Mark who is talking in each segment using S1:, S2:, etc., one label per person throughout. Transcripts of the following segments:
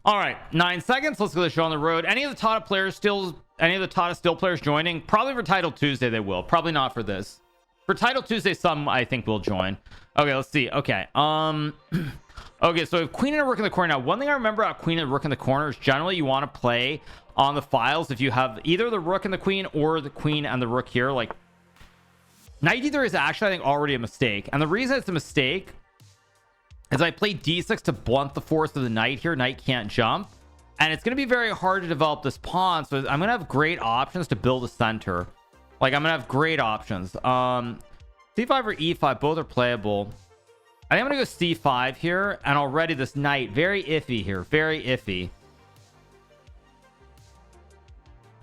S1: All right, 9 seconds. Let's go to the show on the road. Any of the Tata still players joining? Probably for Title Tuesday they will. Probably not for this. For Title Tuesday, some I think will join. Okay, let's see. Okay. Okay, so if Queen and a Rook in the corner. Now, one thing I remember about Queen and Rook in the corner is generally you want to play on the files if you have either the Rook and the Queen or the Queen and the Rook here. Like, Knight D3 is actually, I think, already a mistake. And the reason it's a mistake is I play D6 to blunt the force of the Knight here. Knight can't jump. And it's going to be very hard to develop this pawn. So I'm going to have great options to build a center. Like, I'm going to have great options. C5 or E5, both are playable. I think I'm going to go C5 here. And already this Knight, very iffy here. Very iffy.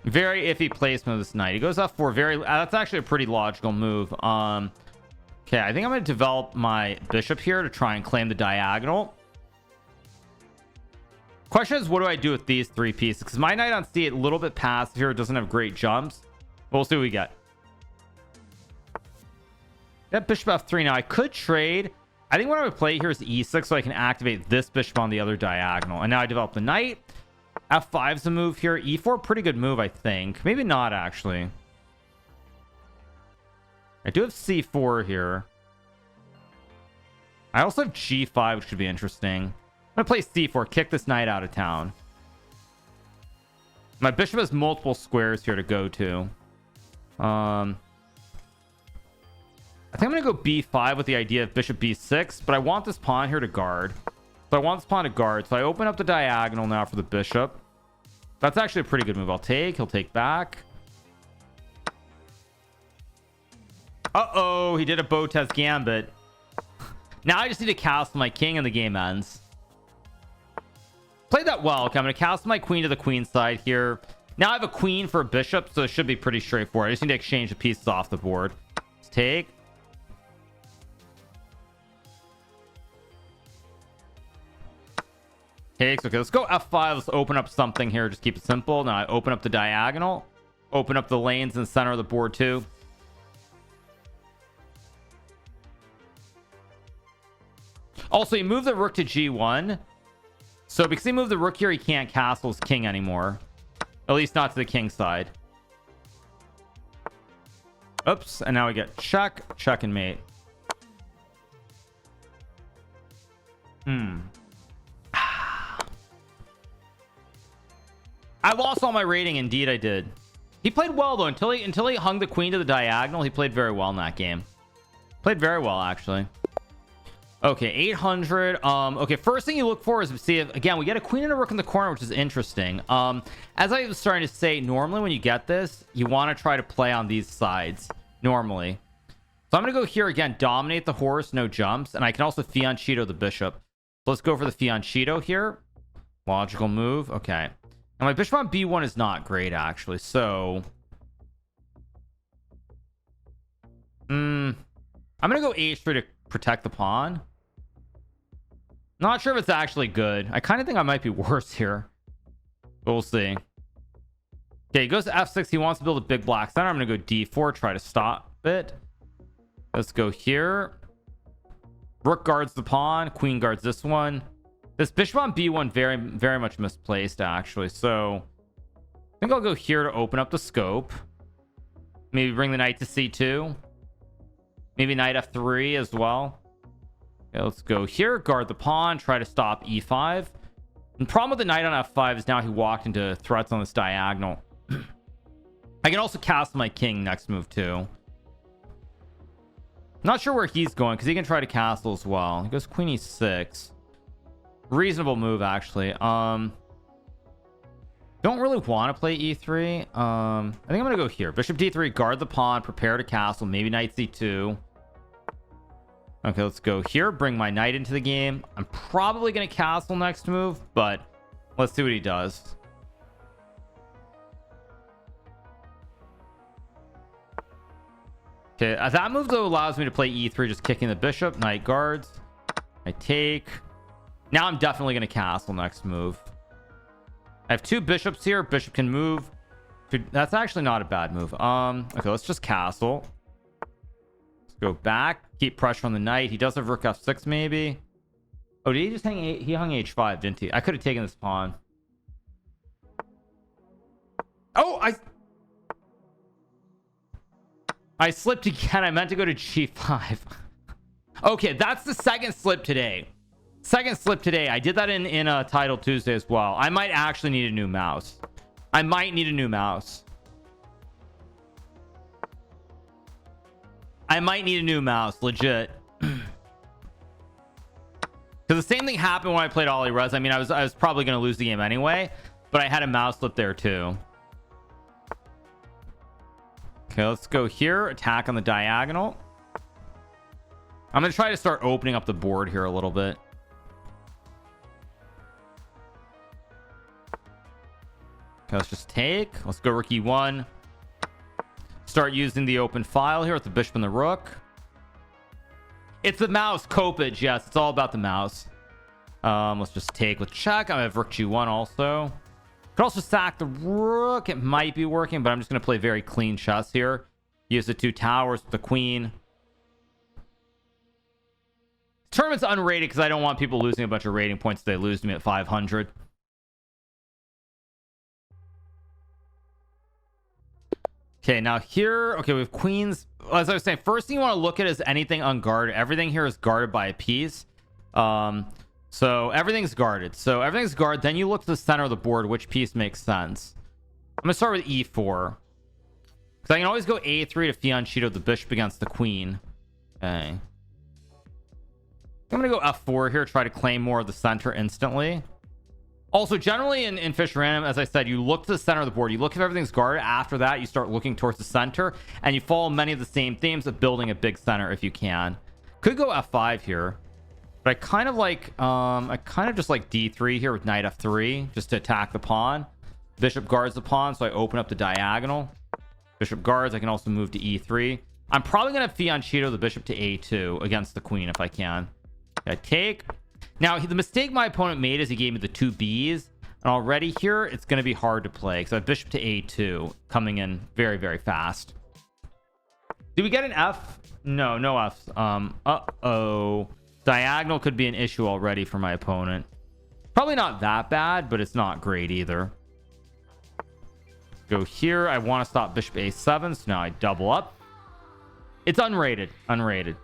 S1: Very iffy placement of this Knight. He goes F4. Very. That's actually a pretty logical move. Okay, I think I'm going to develop my bishop here to try and claim the diagonal. Question is, what do I do with these three pieces? Because my Knight on C8 a little bit passive here. It doesn't have great jumps. We'll see what we get. That bishop F3. Now, I could trade. I think what I would play here is E6 so I can activate this bishop on the other diagonal. And now I develop the Knight. F5 is a move here. E4, pretty good move, I think. Maybe not, actually. I do have C4 here. I also have G5, which could be interesting. I'm going to play C4, kick this Knight out of town. My bishop has multiple squares here to go to. I think I'm going to go B5 with the idea of bishop B6, but I want this pawn here to guard. So I want this pawn to guard. So I open up the diagonal now for the bishop. That's actually a pretty good move. I'll take. He'll take back. Uh-oh, he did a Botez Gambit. Now I just need to castle my king and the game ends. Played that well. Okay, I'm going to castle my queen to the queen side here. Now I have a queen for a bishop, so it should be pretty straightforward. I just need to exchange the pieces off the board. Let's take. Takes. Okay, let's go F5. Let's open up something here. Just keep it simple. Now I open up the diagonal. Open up the lanes in the center of the board too. Also, he moved the rook to G1. So because he moved the rook here, he can't castle his king anymore. At least not to the king side. Oops. And now we get check, check, and mate. I lost all my rating. Indeed, I did. He played well, though. Until he hung the queen to the diagonal, he played very well in that game. Played very well, actually. Okay, 800. Okay, first thing you look for is to see if, again, we get a queen and a rook in the corner, which is interesting. As I was starting to say, normally when you get this, you want to try to play on these sides, normally. So I'm going to go here again, dominate the horse, no jumps, and I can also fianchetto the bishop. So let's go for the fianchetto here. Logical move. Okay. And my bishop on B1 is not great, actually. So, I'm going to go H3 to protect the pawn. Not sure if it's actually good. I kind of think I might be worse here. But we'll see. Okay, he goes to F6. He wants to build a big black center. I'm going to go D4, try to stop it. Let's go here. Rook guards the pawn. Queen guards this one. This bishop on B1 very, very much misplaced, actually. So I think I'll go here to open up the scope. Maybe bring the knight to C2. Maybe knight F3 as well. Okay, let's go here. Guard the pawn. Try to stop E5. And the problem with the knight on F5 is now he walked into threats on this diagonal. I can also castle my king next move, too. Not sure where he's going, because he can try to castle as well. He goes queen E6. Reasonable move, actually. Don't really want to play E3. I think I'm gonna go here. Bishop D3, guard the pawn, prepare to castle, maybe knight C2. Okay, let's go here. Bring my knight into the game. I'm probably gonna castle next move, but let's see what he does. Okay, that move though allows me to play E3, just kicking the bishop. Knight guards. I take. Now I'm definitely going to castle next move. I have two bishops here. Bishop can move. That's actually not a bad move. Okay, let's just castle. Let's go back. Keep pressure on the knight. He does have rook F6 maybe. Oh, did he just hang he hung h5, didn't he? I could have taken this pawn. Oh, I slipped again. I meant to go to g5. Okay, that's the second slip today. Second slip today. I did that in Title Tuesday as well. I might actually need a new mouse. I might need a new mouse. I might need a new mouse, legit. Because the same thing happened when I played Ollie Res. I mean, I was probably going to lose the game anyway, but I had a mouse slip there too. Okay, let's go here. Attack on the diagonal. I'm going to try to start opening up the board here a little bit. Okay, let's just take. Let's go rook e1. Start using the open file here with the bishop and the rook. It's the mouse, copage. Yes, it's all about the mouse. Let's just take with check. I have rook g1 also. Could also sack the rook. It might be working, but I'm just going to play very clean chess here. Use the two towers with the queen. Tournament's unrated because I don't want people losing a bunch of rating points if they lose to me at 500. Okay, now here, okay, we have queens. As I was saying, first thing you want to look at is anything unguarded. Everything here is guarded by a piece. So everything's guarded. So everything's guarded. Then you look to the center of the board, which piece makes sense. I'm going to start with e4. Because I can always go a3 to fianchetto the bishop against the queen. Okay. I'm going to go f4 here, try to claim more of the center instantly. Also, generally in Fish Random, as I said, you look to the center of the board. You look if everything's guarded. After that, you start looking towards the center. And you follow many of the same themes of building a big center if you can. Could go f5 here. But I kind of like, I kind of just like d3 here with knight f3. Just to attack the pawn. Bishop guards the pawn, so I open up the diagonal. Bishop guards, I can also move to e3. I'm probably going to fianchetto the bishop to a2 against the queen if I can. I take. Now, the mistake my opponent made is he gave me the two Bs. And already here, it's going to be hard to play. Because I have bishop to a2 coming in very, very fast. Did we get an F? No, no Fs. Uh-oh. Diagonal could be an issue already for my opponent. Probably not that bad, but it's not great either. Go here. I want to stop bishop a7, so now I double up. It's unrated. Unrated.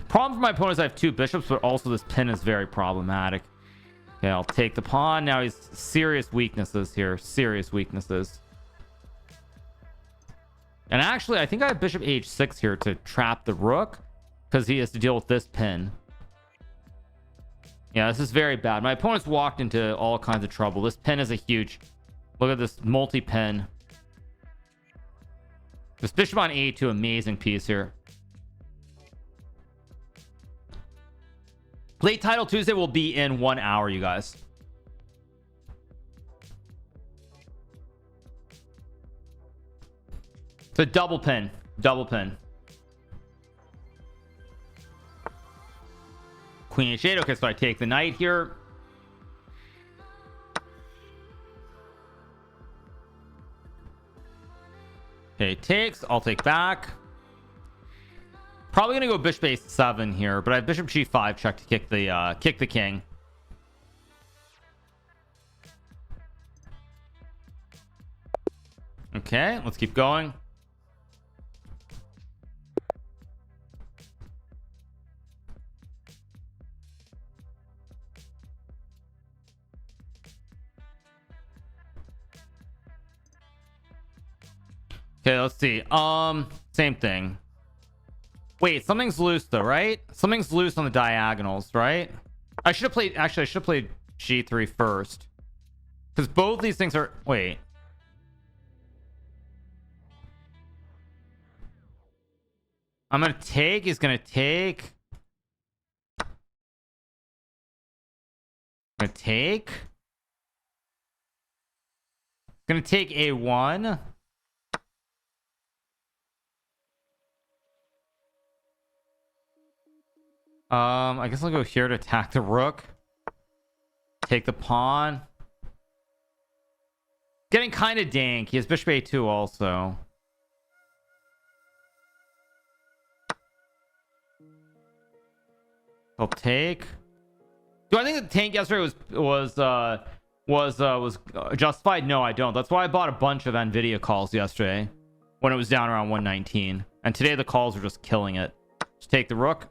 S1: Problem for my opponent is I have two bishops, but also this pin is very problematic. Okay, I'll take the pawn. Now he's serious weaknesses here. Serious weaknesses. And actually, I think I have bishop h6 here to trap the rook because he has to deal with this pin. Yeah, this is very bad. My opponent's walked into all kinds of trouble. This pin is a huge... Look at this multi-pin. This bishop on a2, amazing piece here. Late Title Tuesday will be in 1 hour, you guys. It's a double pin. Double pin. Queen h8. Okay, so I take the knight here. Okay, takes. I'll take back. Probably gonna go bishop a7 here, but I have bishop g5 check to kick the king. Okay, let's keep going. Okay, let's see. Same thing. Wait, something's loose though, right? Something's loose on the diagonals, right? I should have played, actually I should have played g3 first. Because both these things are, wait. I'm gonna take, he's gonna take. Gonna take. Gonna take a1. I guess I'll go here to attack the rook. Take the pawn. Getting kind of dank. He has bishop a2 also. I'll take. Do I think the tank yesterday was justified? No, I don't. That's why I bought a bunch of Nvidia calls yesterday when it was down around 119. And today the calls are just killing it. Just take the rook.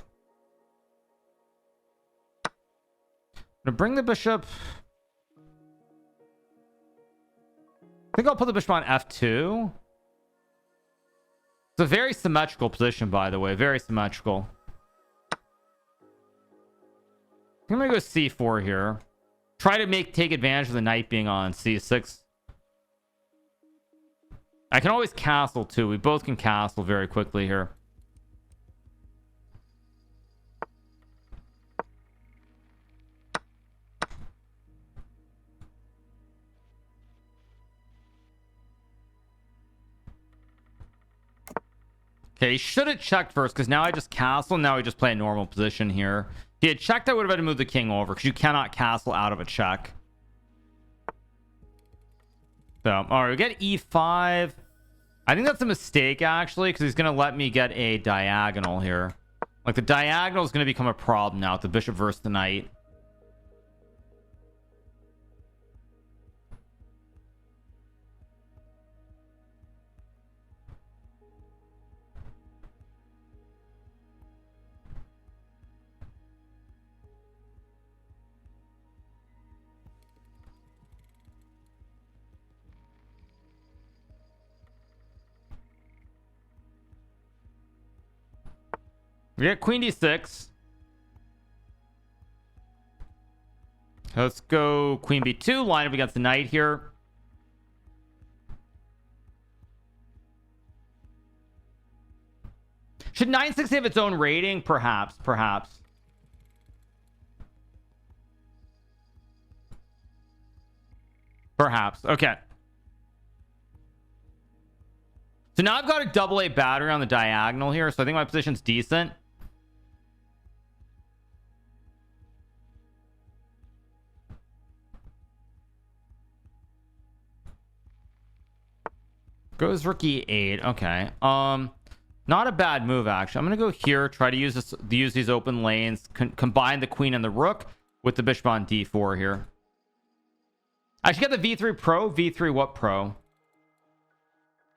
S1: I'm gonna bring the bishop. I think I'll put the bishop on f2. It's a very symmetrical position, by the way. Very symmetrical. I'm gonna go c4 here. Try to take advantage of the knight being on c6. I can always castle too. We both can castle very quickly here. Okay, he should have checked first because now I just castle. Now we just play a normal position here. If he had checked, I would have had to move the king over because you cannot castle out of a check. So, all right, we get e5. I think that's a mistake, actually, because he's going to let me get a diagonal here. Like, the diagonal is going to become a problem now with the bishop versus the knight. We get queen d6. Let's go queen b2. Line up against the knight here. Should 9-6 have its own rating? Perhaps. Okay. So now I've got a double-A battery on the diagonal here, so I think my position's decent. Goes rook e8. Okay. Not a bad move, actually. I'm gonna go here, try to use these open lanes, combine the queen and the rook with the bishop on d4 here. I should get the v3 pro. V3 what pro?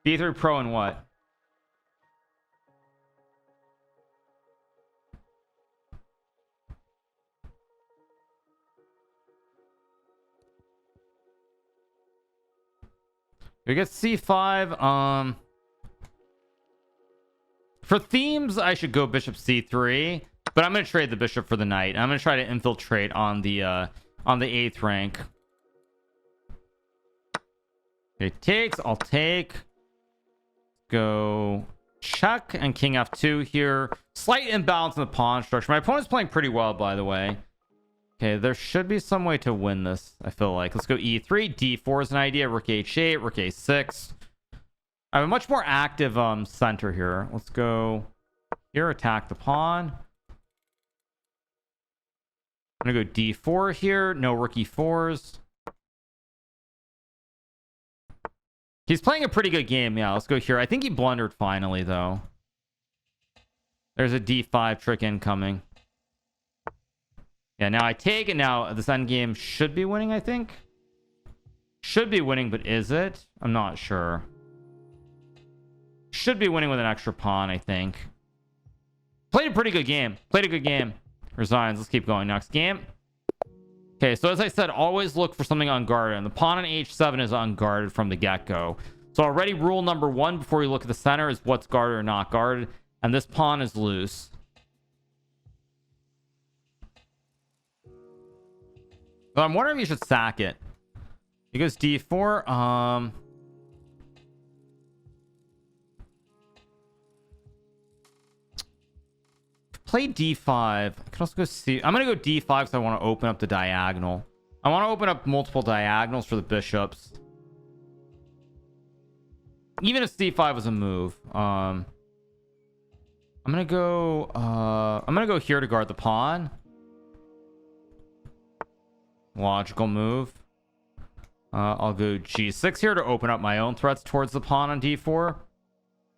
S1: V3 pro and what? We get c5. For themes, I should go bishop c3, but I'm gonna trade the bishop for the knight. I'm gonna try to infiltrate on the 8th rank. Okay, takes. I'll take. Go check and king f2 here. Slight imbalance in the pawn structure. My opponent's playing pretty well, by the way. Okay, there should be some way to win this, I feel like. Let's go e3. d4 is an idea. Rook h8, rook a6. I have a much more active center here. Let's go here, attack the pawn. I'm gonna go d4 here. No rook e4s. He's playing a pretty good game. Yeah, let's go here. I think he blundered finally, though. There's a d5 trick incoming. Yeah, now I take it. Now this endgame should be winning, I think. Should be winning, but is it? I'm not sure. Should be winning with an extra pawn, I think. Played a pretty good game. Resigns. Let's keep going. Next game. Okay, so as I said, always look for something unguarded. And the pawn on h7 is unguarded from the get-go. So already rule number 1 before you look at the center is what's guarded or not guarded. And this pawn is loose. So I'm wondering if you should sack it. He goes d4. Play d5. I can also go c. I'm gonna go d5 because I want to open up the diagonal. I want to open up multiple diagonals for the bishops. Even if c5 was a move. I'm gonna go here to guard the pawn. Logical move. I'll go g6 here to open up my own threats towards the pawn on d4.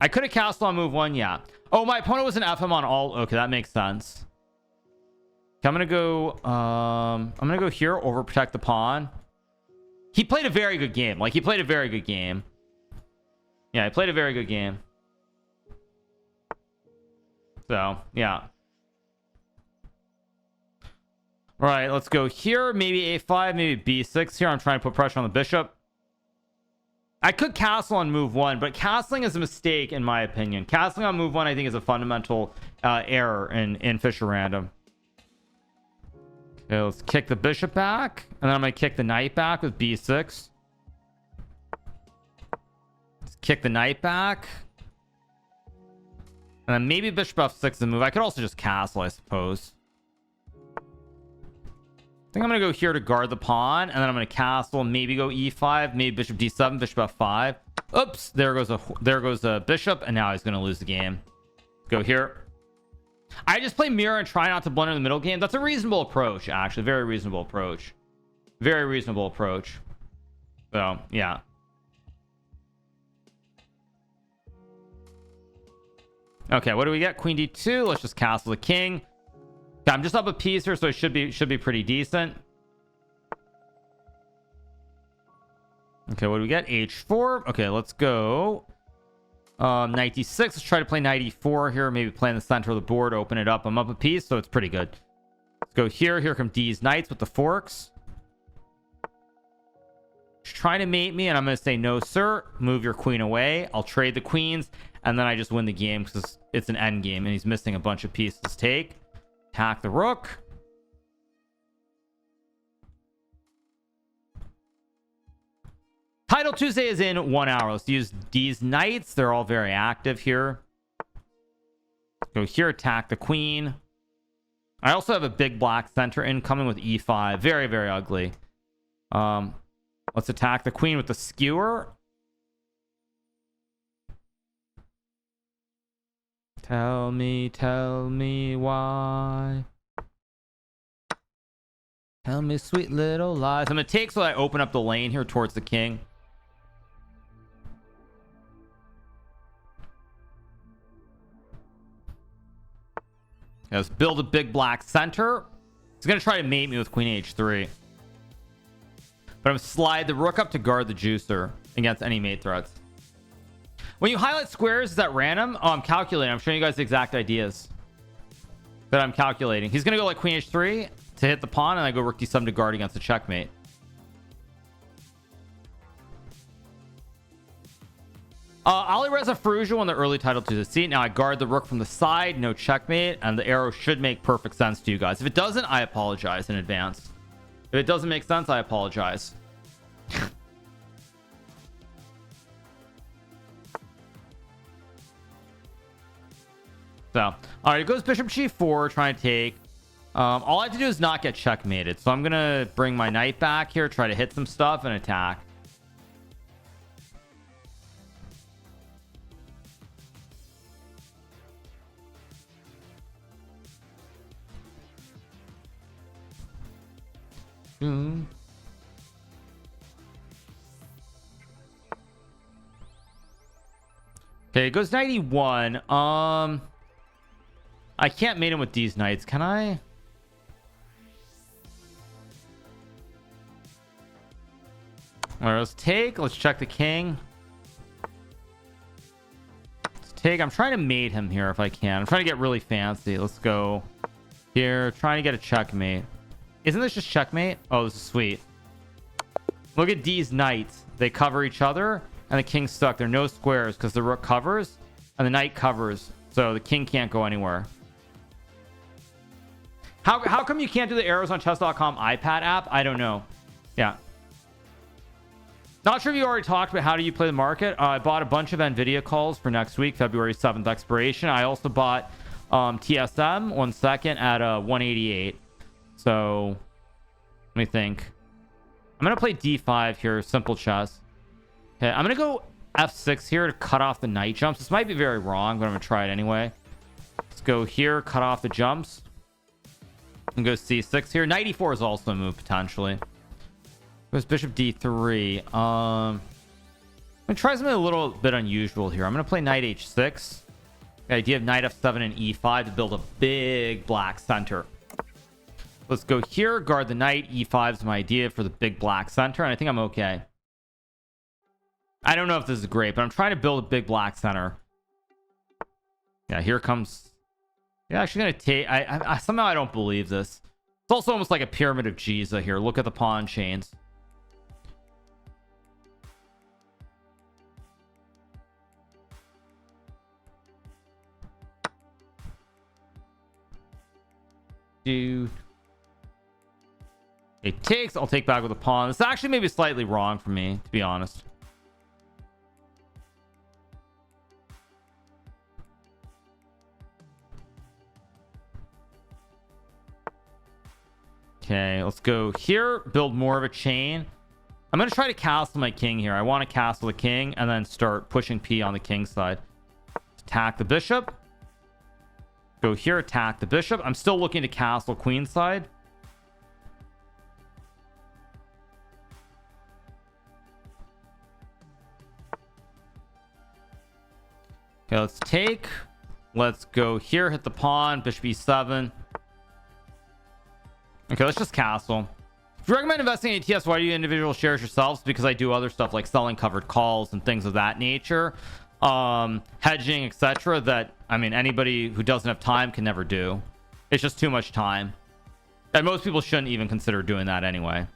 S1: I could have castled on move 1, yeah. Oh, my opponent was an FM on all. Okay, that makes sense. I'm gonna go here, overprotect the pawn. He played a very good game. Like, he played a very good game. Yeah, he played a very good game. So, yeah. All right, let's go here. Maybe a5, maybe b6 here. I'm trying to put pressure on the bishop. I could castle on move 1, but castling is a mistake in my opinion. Castling on move 1, I think, is a fundamental error in Fischer Random. Okay, let's kick the bishop back, and then I'm going to kick the knight back with b6. Let's kick the knight back. And then maybe bishop f6 is the move. I could also just castle, I suppose. I think I'm going to go here to guard the pawn, and then I'm going to castle, maybe go e5, maybe bishop d7, bishop f5. Oops, there goes a bishop, and now he's going to lose the game. Go here. I just play mirror and try not to blunder in the middle game. That's a reasonable approach, actually. Very reasonable approach. Very reasonable approach. So, yeah. Okay, what do we get? Queen d2. Let's just castle the king. Okay, I'm just up a piece here, so it should be pretty decent. Okay, what do we get? h4. Okay, let's go. Knight d6. Let's try to play knight e4 here. Maybe play in the center of the board, open it up. I'm up a piece, so it's pretty good. Let's go here. Here come D's knights with the forks. He's trying to mate me, and I'm going to say no, sir. Move your queen away. I'll trade the queens, and then I just win the game because it's an endgame, and he's missing a bunch of pieces to take. Attack the rook. Title Tuesday is in 1 hour. Let's use these knights. They're all very active here. Go here, attack the queen. I also have a big black center incoming with e5. Very, very ugly. Let's attack the queen with the skewer. Tell me why. Tell me sweet little lies. I'm going to take so I open up the lane here towards the king. Let's build a big black center. He's going to try to mate me with queen h3. But I'm going to slide the rook up to guard the juicer against any mate threats. When you highlight squares, is that random? Oh, I'm calculating. I'm showing you guys the exact ideas that I'm calculating. He's going to go like queen h3 to hit the pawn, and I go rook d7 to guard against the checkmate. Ali Reza Farouja won the early title to the seat. Now I guard the rook from the side, no checkmate, and the arrow should make perfect sense to you guys. If it doesn't, I apologize in advance. If it doesn't make sense, I apologize. So, all right, it goes bishop g4, trying to take. All I have to do is not get checkmated. So I'm going to bring my knight back here, try to hit some stuff and attack. Okay, it goes knight e1. I can't mate him with these knights, can I? All right, let's take. Let's check the king. Let's take. I'm trying to mate him here if I can. I'm trying to get really fancy. Let's go here. Trying to get a checkmate. Isn't this just checkmate? Oh, this is sweet. Look at these knights. They cover each other, and the king's stuck. There are no squares because the rook covers, and the knight covers. So the king can't go anywhere. How come you can't do the arrows on chess.com iPad app? I don't know. Yeah. Not sure if you already talked about how do you play the market. I bought a bunch of NVIDIA calls for next week, February 7th expiration. I also bought TSM 1 second at 188. So let me think. I'm going to play d5 here, simple chess. Okay, I'm going to go f6 here to cut off the knight jumps. This might be very wrong, but I'm going to try it anyway. Let's go here, cut off the jumps. And go c6 here. Knight e4 is also a move, potentially. Goes bishop d3. I'm going to try something a little bit unusual here. I'm going to play knight h6. The idea of knight f7 and e5 to build a big black center. Let's go here, guard the knight. E5 is my idea for the big black center, and I think I'm okay. I don't know if this is great, but I'm trying to build a big black center. Yeah, here comes... Yeah, actually gonna take... I somehow I don't believe this. It's also almost like a pyramid of Giza here. Look at the pawn chains. Dude. It takes. I'll take back with a pawn. This actually may be slightly wrong for me, to be honest. Okay, let's go here. Build more of a chain. I'm going to try to castle my king here. I want to castle the king and then start pushing P on the king side. Attack the bishop. Go here, attack the bishop. I'm still looking to castle queen side. Okay, let's take. Let's go here, hit the pawn, bishop e7. Okay, let's just castle. If you recommend investing in ETFs, why do you individual shares yourselves? Because I do other stuff like selling covered calls and things of that nature. Hedging, etc. that, I mean, anybody who doesn't have time can never do. It's just too much time. And most people shouldn't even consider doing that anyway.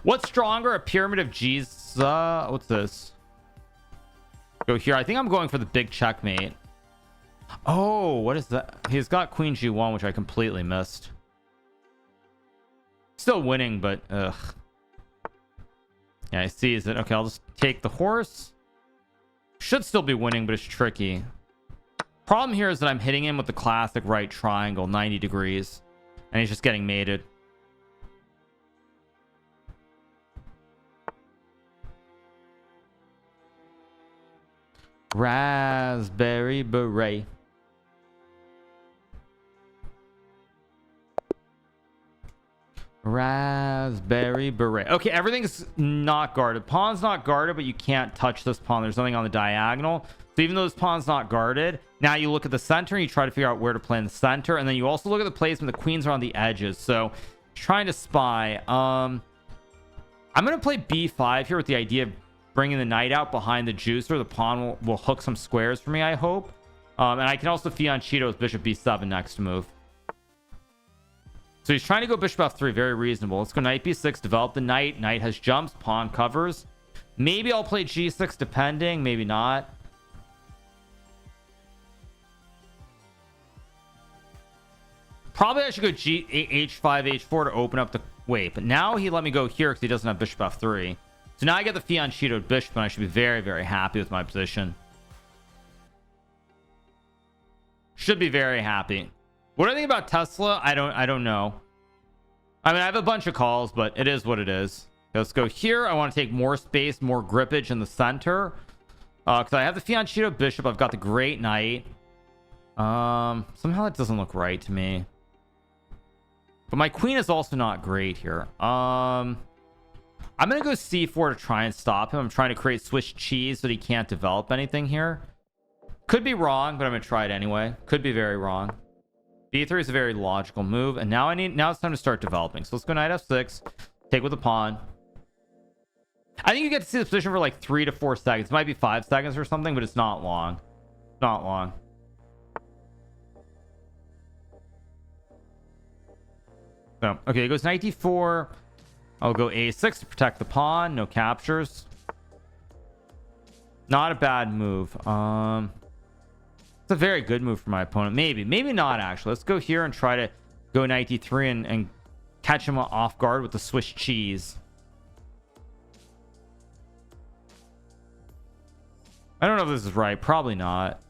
S1: What's stronger? A pyramid of Giza? What's this? Go here. I think I'm going for the big checkmate. Oh, what is that? He's got queen g1, which I completely missed. Still winning, but ugh. Yeah, I see. Is it okay? I'll just take the horse. Should still be winning, but it's tricky. Problem here is that I'm hitting him with the classic right triangle, 90 degrees, and he's just getting mated. Raspberry beret. Raspberry beret. Okay, everything's not guarded. Pawn's not guarded, but you can't touch this pawn. There's nothing on the diagonal. So even though this pawn's not guarded, now you look at the center and you try to figure out where to play in the center, and then you also look at the placement. The queens are on the edges, so trying to spy. I'm gonna play b5 here with the idea of bringing the knight out behind the juicer. The pawn will hook some squares for me, I hope. And I can also fianchetto with bishop b7 next move. So he's trying to go bishop f3. Very reasonable. Let's go knight b6. Develop the knight. Knight has jumps. Pawn covers. Maybe I'll play g6 depending. Maybe not. Probably I should go h5, h4 to open up the... Wait, but now he let me go here because he doesn't have bishop f3. So now I get the fianchettoed bishop, and I should be very, very happy with my position. Should be very happy. What do I think about Tesla? I don't know. I mean, I have a bunch of calls, but it is what it is. Let's go here. I want to take more space, more grippage in the center. Because I have the fianchettoed bishop. I've got the great knight. Somehow that doesn't look right to me. But my queen is also not great here. I'm going to go c4 to try and stop him. I'm trying to create Swiss cheese so that he can't develop anything here. Could be wrong, but I'm going to try it anyway. Could be very wrong. b3 is a very logical move, and now it's time to start developing. So let's go knight f6, take with the pawn. I think you get to see the position for like 3 to 4 seconds. It might be 5 seconds or something, but it's not long. Not long. So okay, it goes knight d4. I'll go a6 to protect the pawn. No captures. Not a bad move. It's a very good move for my opponent. Maybe not, actually. Let's go here and try to go knight d3 and catch him off guard with the Swiss cheese. I don't know if this is right. Probably not.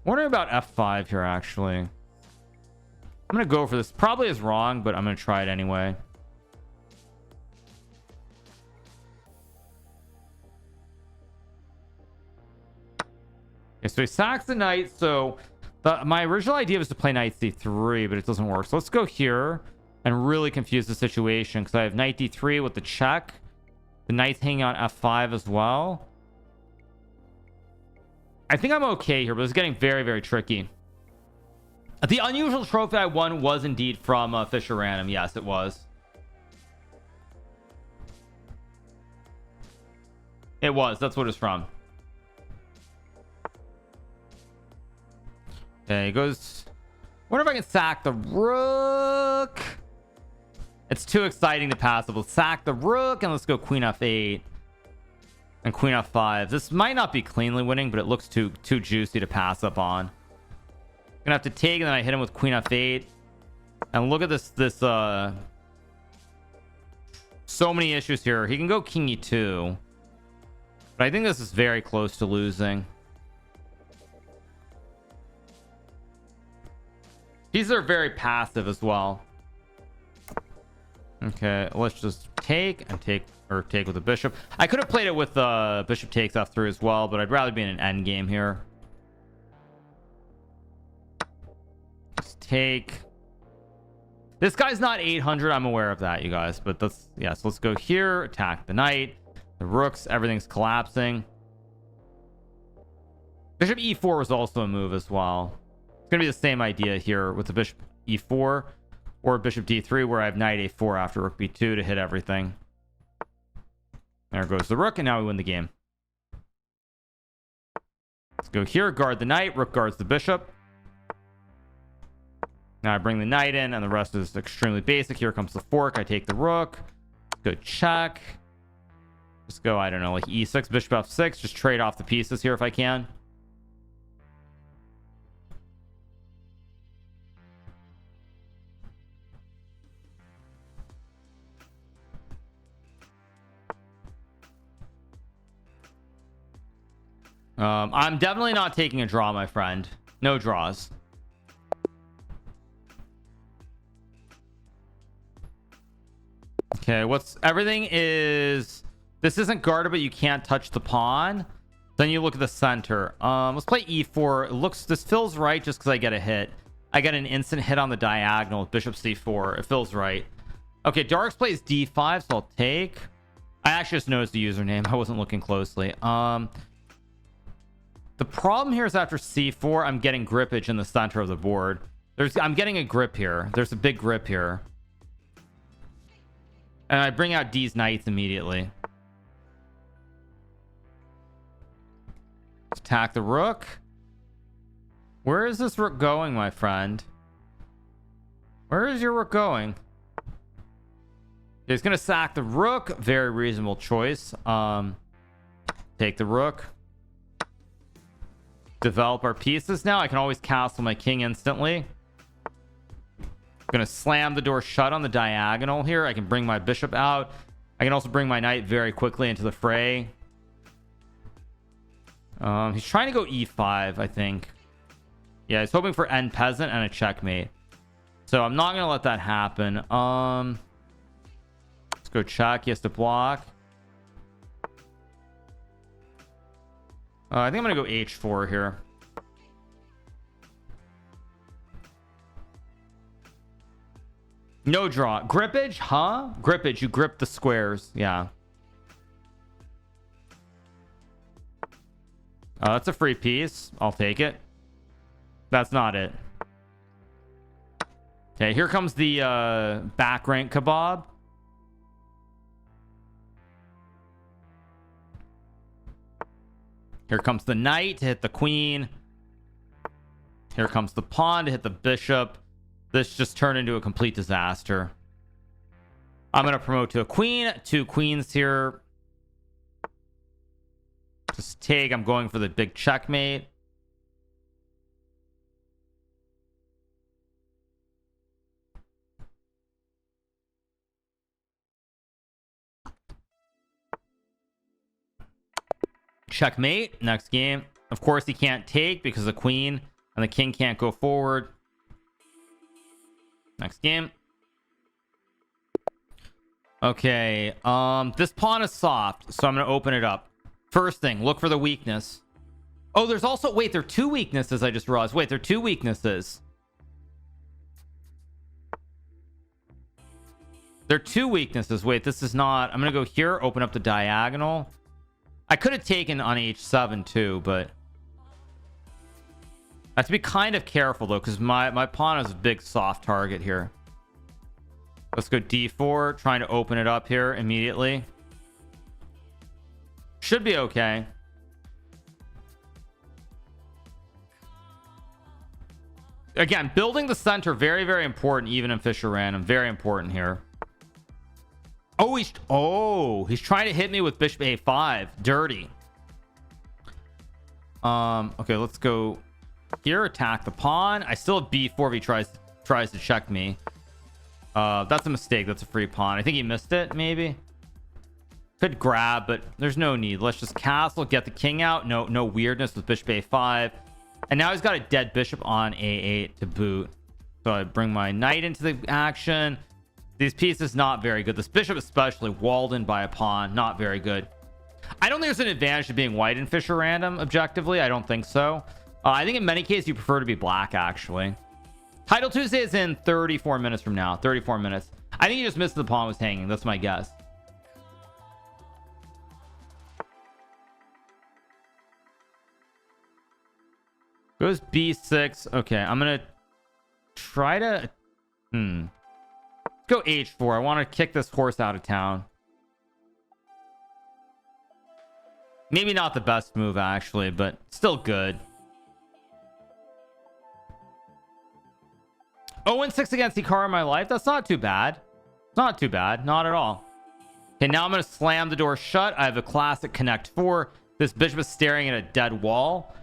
S1: Wondering about f5 here, actually. I'm gonna go for this. Probably is wrong, but I'm gonna try it anyway. Okay, so he sacks the knight. So my original idea was to play knight c3, but it doesn't work. So let's go here and really confuse the situation, because I have knight d3 with the check. The knight's hanging on f5 as well. I think I'm okay here, but it's getting very, very tricky. The unusual trophy I won was indeed from Fisher Random. Yes, it was. It was. That's what it's from. Okay, he goes. Wonder if I can sack the rook. It's too exciting to pass up. Let's sack the rook and let's go queen f8 and queen f5. This might not be cleanly winning, but it looks too juicy to pass up on. Gonna have to take, and then I hit him with queen f8. And look at this so many issues here. He can go king e2, but I think this is very close to losing. These are very passive as well. Okay, let's just take and take, or take with the bishop. I could have played it with bishop takes f3 as well, but I'd rather be in an end game here. Let's take. This guy's not 800. I'm aware of that, you guys. But let's, yes, let's go here. Attack the knight, the rooks. Everything's collapsing. Bishop e4 was also a move as well. It's gonna be the same idea here with the bishop e4 or bishop d3, where I have knight a4 after rook b2 to hit everything. There goes the rook, and now we win the game. Let's go here. Guard the knight. Rook guards the bishop. Now I bring the knight in, and the rest is extremely basic. Here comes the fork. I take the rook. Good check. Just go, I don't know, like e6, bishop f6. Just trade off the pieces here if I can. I'm definitely not taking a draw, my friend. No draws. Okay, everything is, this isn't guarded, but you can't touch the pawn. Then you look at the center. Let's play e4. This feels right just because I get a hit. I get an instant hit on the diagonal with bishop c4. It feels right. Okay, Darks plays d5, so I'll take. I actually just noticed the username. I wasn't looking closely. The problem here is after c4, I'm getting grippage in the center of the board. I'm getting a grip here. There's a big grip here. And I bring out D's knights immediately. Let's attack the rook. Where is this rook going, my friend? Where is your rook going? He's going to sack the rook. Very reasonable choice. Take the rook. Develop our pieces now. I can always castle my king instantly. I'm gonna slam the door shut on the diagonal here. I can bring my bishop out. I can also bring my knight very quickly into the fray. He's trying to go e5, I think. Yeah, he's hoping for end peasant and a checkmate. So I'm not gonna let that happen. Let's go check. He has to block. I think I'm gonna go h4 here. No draw. Grippage, huh? Grippage, you grip the squares. Yeah. That's a free piece. I'll take it. That's not it. Okay, here comes the back rank kebab. Here comes the knight to hit the queen. Here comes the pawn to hit the bishop. This just turned into a complete disaster. I'm going to promote to a queen. 2 queens here. Just take. I'm going for the big checkmate. Checkmate. Next game. Of course, he can't take because the queen and the king can't go forward. Next game. Okay. This pawn is soft, so I'm going to open it up. First thing, look for the weakness. Oh, there's also... Wait, there are 2 weaknesses I just realized. Wait, there are 2 weaknesses. There are 2 weaknesses. Wait, this is not... I'm going to go here, open up the diagonal. I could have taken on h7 too, but... I have to be kind of careful though, because my pawn is a big soft target here. Let's go d4, trying to open it up here immediately. Should be okay. Again, building the center, very, very important, even in Fisher Random. Very important here. Oh, he's trying to hit me with bishop a5. Dirty. Okay, let's go here. Attack the pawn. I still have b4 if he tries to check me. That's a mistake. That's a free pawn. I think he missed it, maybe. Could grab, but there's no need. Let's just castle, get the king out. No weirdness with bishop a5. And now he's got a dead bishop on a8 to boot. So I bring my knight into the action. These pieces not very good. This bishop especially walled in by a pawn. Not very good. I don't think there's an advantage to being white in Fisher Random objectively. I don't think so. I think in many cases you prefer to be black, actually. Title Tuesday is in 34 minutes from now. 34 minutes. I think he just missed the pawn was hanging. That's my guess. Goes b6. Okay, I'm gonna try to go h4. I want to kick this horse out of town. Maybe not the best move actually, but still good. 0-6 against Hikaru in my life. That's not too bad. Not too bad. Not at all. Okay, now I'm going to slam the door shut. I have a classic connect 4. This bishop is staring at a dead wall.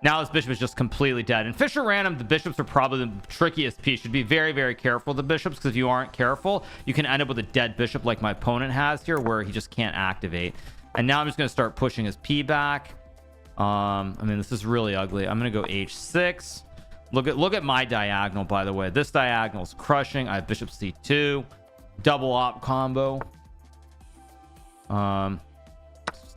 S1: Now this bishop is just completely dead. In Fisher Random, the bishops are probably the trickiest piece. Should be very, very careful with the bishops, because if you aren't careful, you can end up with a dead bishop like my opponent has here, where he just can't activate. And now I'm just going to start pushing his p back. I mean, this is really ugly. I'm going to go h6. Look at my diagonal, by the way. This diagonal is crushing. I have bishop c2. Double op combo.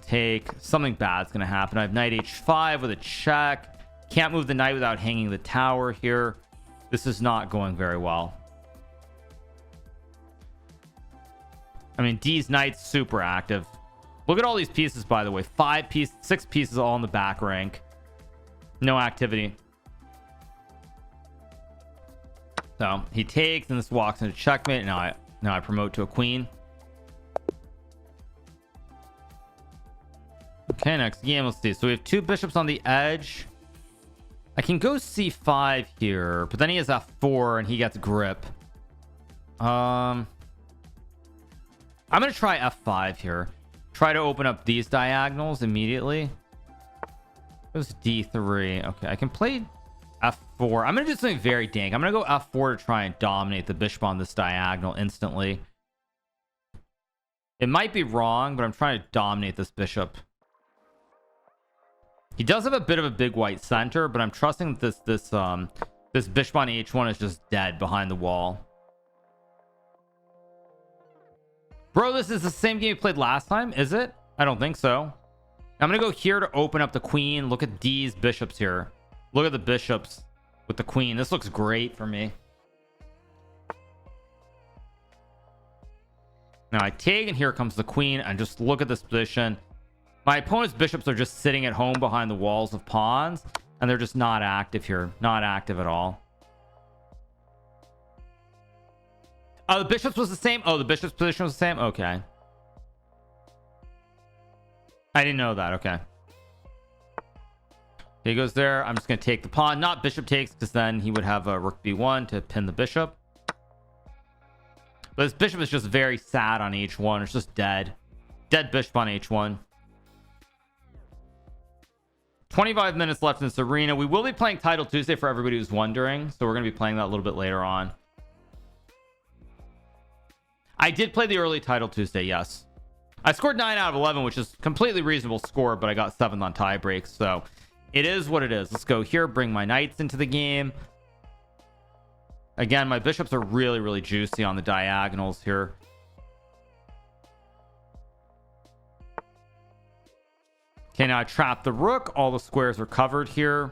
S1: Take something bad's gonna happen. I have knight h5 with a check. Can't move the knight without hanging the tower here. This is not going very well. I mean, D's knight's super active. Look at all these pieces, by the way. 6 pieces all in the back rank. No activity. So he takes, and this walks into checkmate. Now I promote to a queen. Okay, next game, let's see. So we have 2 bishops on the edge. I can go c5 here, but then he has f4 and he gets grip. I'm gonna try f5 here. Try to open up these diagonals immediately. Goes d3. Okay, I can play f4. I'm gonna do something very dank. I'm gonna go f4 to try and dominate the bishop on this diagonal instantly. It might be wrong, but I'm trying to dominate this bishop. He does have a bit of a big white center, but I'm trusting that this bishop on h1 is just dead behind the wall. Bro, this is the same game we played last time, is it? I don't think so. I'm gonna go here to open up the queen. Look at these bishops here. Look at the bishops with the queen. This looks great for me. Now I take, and here comes the queen, and just look at this position. My opponent's bishops are just sitting at home behind the walls of pawns, and they're just not active here. Not active at all. The bishops was the same. Oh, the bishop's position was the same. Okay. I didn't know that. Okay. He goes there. I'm just going to take the pawn. Not bishop takes, because then he would have a rook b1 to pin the bishop. But this bishop is just very sad on h1. It's just dead. Dead bishop on h1. 25 minutes left in this arena. We will be playing Title Tuesday for everybody who's wondering. So we're going to be playing that a little bit later on. I did play the early Title Tuesday, yes. I scored 9 out of 11, which is completely reasonable score, but I got 7th on tie breaks. So it is what it is. Let's go here, bring my knights into the game. Again, my bishops are really, really juicy on the diagonals here. Okay, now I trap the rook. All the squares are covered here.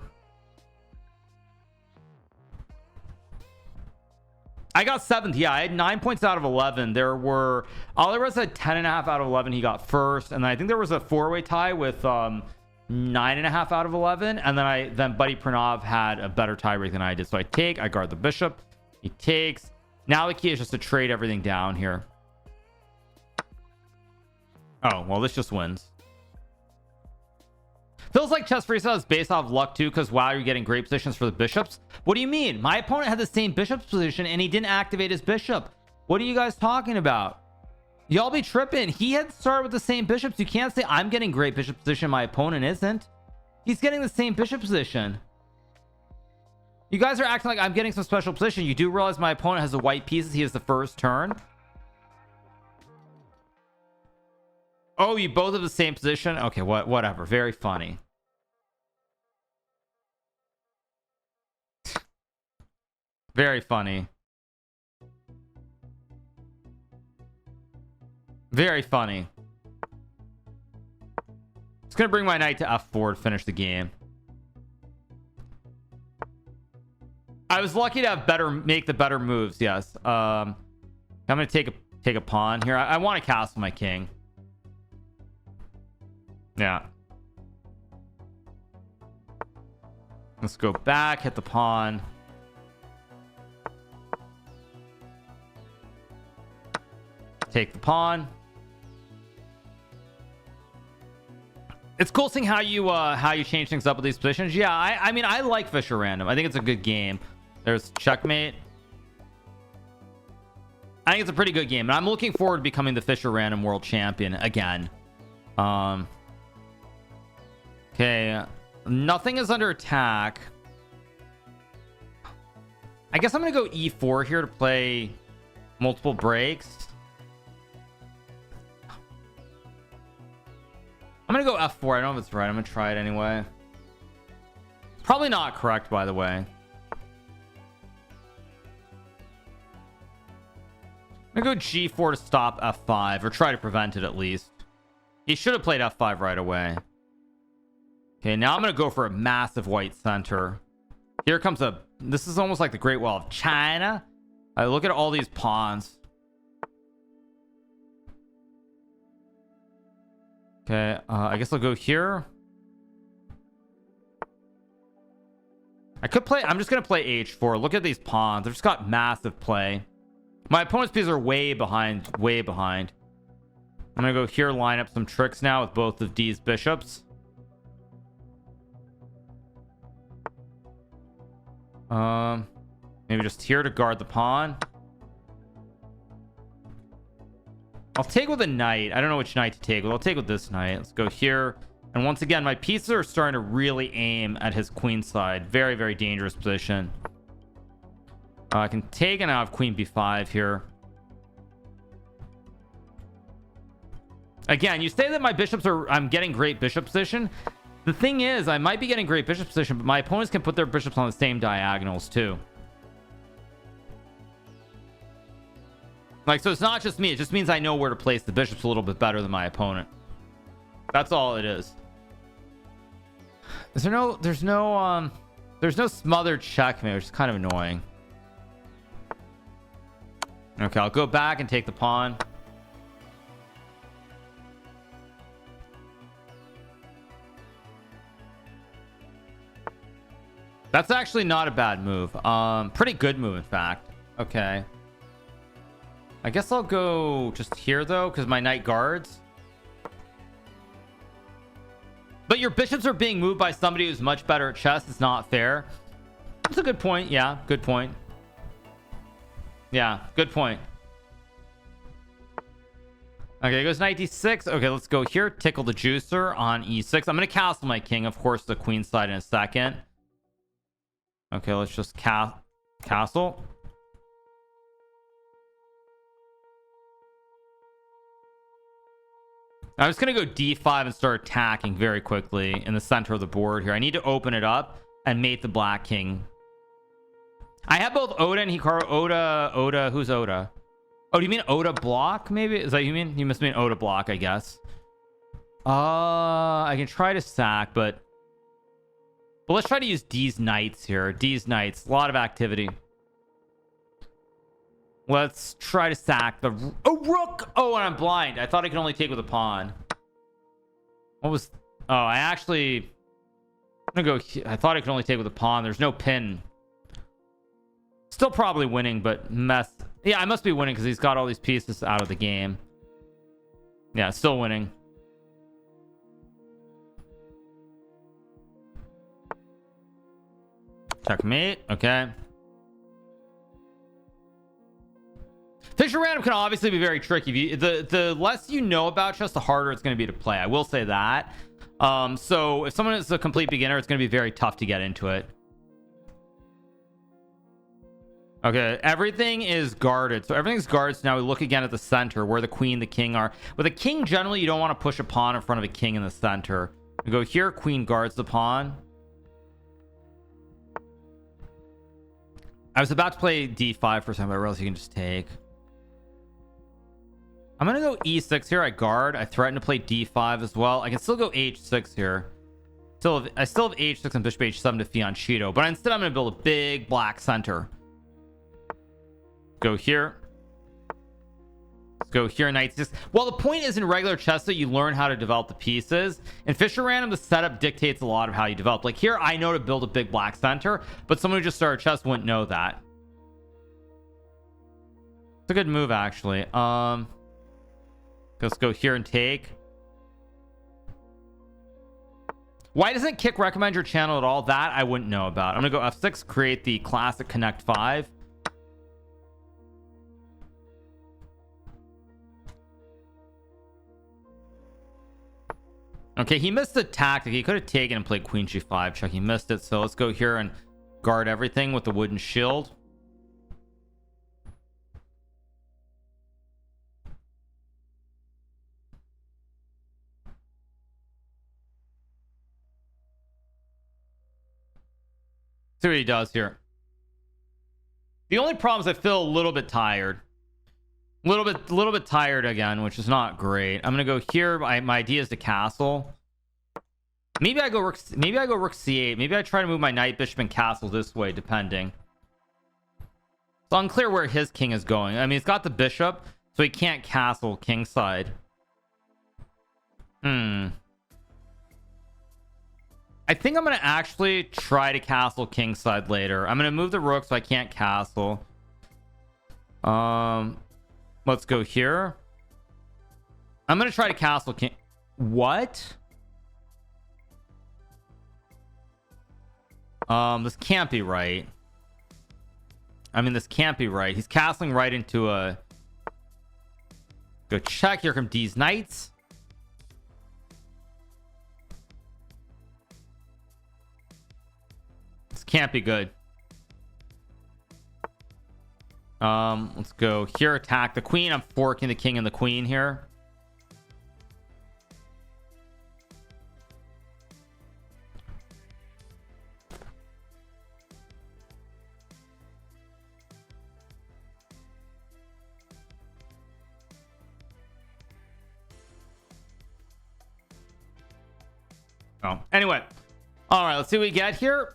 S1: I got 7th. Yeah, I had 9 points out of 11. There were Oliveras had 10.5 out of 11. He got first, and then I think there was a 4-way tie with 9.5 out of 11, and then Buddy Pranav had a better tiebreak than I did. So I guard the bishop. He takes. Now the key is just to trade everything down here. Oh, well, this just wins. Feels like chess freestyle is based off luck too, because wow, you're getting great positions for the bishops. What do you mean? My opponent had the same bishop's position and he didn't activate his bishop. What are you guys talking about? Y'all be tripping. He had started with the same bishops. You can't say I'm getting great bishop position, my opponent isn't. He's getting the same bishop position. You guys are acting like I'm getting some special position. You do realize my opponent has the white pieces. He has the first turn. Oh, you both have the same position? Okay, whatever. Very funny. Very funny. Very funny. Just gonna bring my knight to f4 to finish the game. I was lucky to have make the better moves. Yes. I'm gonna take a pawn here. I want to castle my king. Yeah. Let's go back, hit the pawn. Take the pawn. It's cool seeing how you change things up with these positions. Yeah, I mean, I like Fischer Random. I think it's a good game. There's checkmate. I think it's a pretty good game, and I'm looking forward to becoming the Fischer Random world champion again. Okay, nothing is under attack. I guess I'm gonna go e4 here to play multiple breaks. I'm gonna go f4. I don't know if it's right. I'm gonna try it anyway. Probably not correct, by the way. I'm gonna go g4 to stop f5, or try to prevent it at least. He should have played f5 right away. Okay, now I'm gonna go for a massive white center. Here comes this is almost like the Great Wall of China. Look at all these pawns. Okay, I guess I'll go here. I could play. I'm just gonna play h4. Look at these pawns. They've just got massive play. My opponent's pieces are way behind. Way behind. I'm gonna go here, line up some tricks now with both of these bishops. Maybe just here to guard the pawn. I'll take with a knight. I don't know which knight to take with. I'll take with this knight. Let's go here. And once again, my pieces are starting to really aim at his queen side. Very, very dangerous position. I can take and I have queen b5 here. Again, you say that my bishops I'm getting great bishop position. The thing is, I might be getting great bishop position, but my opponents can put their bishops on the same diagonals too. Like, so it's not just me. It just means I know where to place the bishops a little bit better than my opponent. That's all it is. There's no smothered checkmate, which is kind of annoying. Okay, I'll go back and take the pawn. That's actually not a bad move. Pretty good move, in fact. Okay. I guess I'll go just here, though, because my knight guards. But your bishops are being moved by somebody who's much better at chess. It's not fair. That's a good point. Yeah, good point. Yeah, good point. Okay, it goes knight d6. Okay, let's go here. Tickle the juicer on e6. I'm going to castle my king, of course, the queen side in a second. Okay, let's just castle. I'm just going to go d5 and start attacking very quickly in the center of the board here. I need to open it up and mate the black king. I have both Oda and Hikaru. Oda, who's Oda? Oh, do you mean Oda block, maybe? Is that what you mean? You must mean Oda block, I guess. I can try to sack, but let's try to use D's knights here. D's knights, a lot of activity. Let's try to sack the rook. Oh, and I'm blind. I thought I could only take with a pawn. What was... Oh, I'm gonna go. I thought I could only take with a pawn. There's no pin. Still probably winning, but mess. Yeah, I must be winning because he's got all these pieces out of the game. Yeah, still winning. Checkmate. Okay. Fisher random can obviously be very tricky. The less you know about chess, the harder it's going to be to play. I will say that. So if someone is a complete beginner, it's going to be very tough to get into it. Okay, everything is guarded. So everything's guarded. So now we look again at the center where the queen, the king are. With a king, generally, you don't want to push a pawn in front of a king in the center. We go here, queen guards the pawn. I was about to play d5 for a second, but I realized you can just take. I'm going to go e6 here. I guard. I threaten to play d5 as well. I can still go h6 here. I still have h6 and bishop h7 to fianchetto, but instead I'm going to build a big black center. Go here. Let's go here, knight 6. Well, the point is in regular chess that you learn how to develop the pieces. In Fisher Random, the setup dictates a lot of how you develop. Like here, I know to build a big black center, but someone who just started chess wouldn't know that. It's a good move, actually. Let's go here and take. Why doesn't Kick recommend your channel at all? That I wouldn't know about. I'm gonna go f6, create the classic connect 5. Okay, he missed the tactic. He could have taken and played queen g5 check. He missed it. So let's go here and guard everything with the wooden shield. See what he does here. The only problem is I feel a little bit tired. A little bit tired again, which is not great. I'm gonna go here. My idea is to castle. Maybe I go rook c8. Maybe I try to move my knight, bishop, and castle this way, depending. It's unclear where his king is going. I mean, he's got the bishop, so he can't castle kingside. I think I'm gonna actually try to castle kingside later. I'm gonna move the rook so I can't castle. Let's go here. I'm gonna try to castle king. What? This can't be right. I mean, this can't be right. He's castling right into a. Go check. Here come D's knights. This can't be good. Let's go here, attack the queen. I'm forking the king and the queen here. Oh, anyway. All right, let's see what we get here.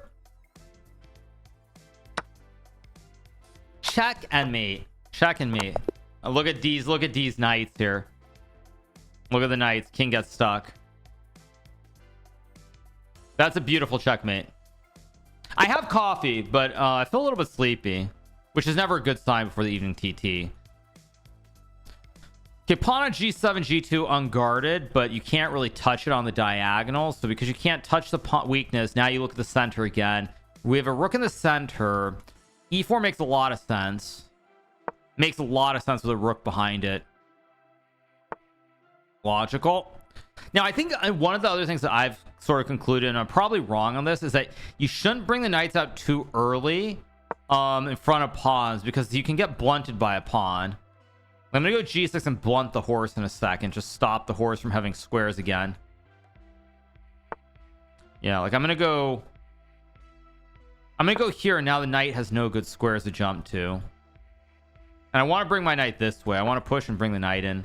S1: Check and mate. Check and mate. Look at these knights here. Look at the knights. King gets stuck. That's a beautiful checkmate. I have coffee, but I feel a little bit sleepy, which is never a good sign before the evening TT. Okay, pawn on g7, g2 unguarded, but you can't really touch it on the diagonal. So because you can't touch the pawn weakness, now you look at the center again. We have a rook in the center. E4 makes a lot of sense. Makes a lot of sense with a rook behind it. Logical. Now, I think one of the other things that I've sort of concluded, and I'm probably wrong on this, is that you shouldn't bring the knights out too early in front of pawns, because you can get blunted by a pawn. I'm gonna go g6 and blunt the horse in a second. Just stop the horse from having squares again. Yeah, like I'm gonna go here, and now the knight has no good squares to jump to. And I want to bring my knight this way. I want to push and bring the knight in.